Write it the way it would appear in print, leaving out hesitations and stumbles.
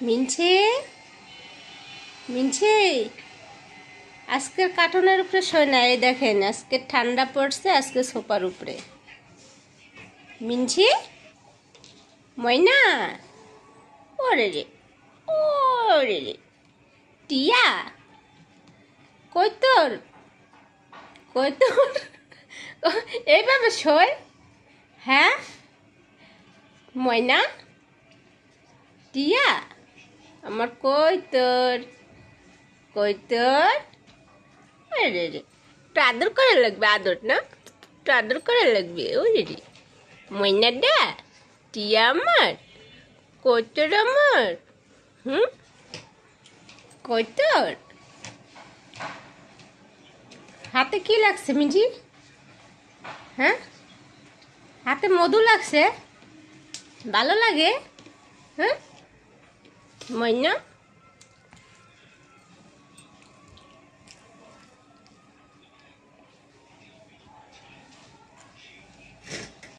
মিনছে মিনছে আজকের কার্টুনের উপরে শোয় না। এই দেখেন আজকে ঠান্ডা পড়ছে, আজকে সোফার উপরে। মিনছি ময়না, ওরে রে ওরে রে, টিয়া কই তোর, কই তোর এইভাবে শোয়? হ্যাঁ ময়না, টিয়া আমার কই তোর, কই তোর? আরে রে, একটু আদর করে লাগবে, আদর না, একটু আদর করে লাগবে। ওরে রে ময়না ডা, টিয়া আমার কই তোর আমার, কই তোর? হাতে কি লাগছে মিজি? হ্যাঁ, হাতে মধু লাগছে, ভালো লাগে? হ্যাঁ ময়না।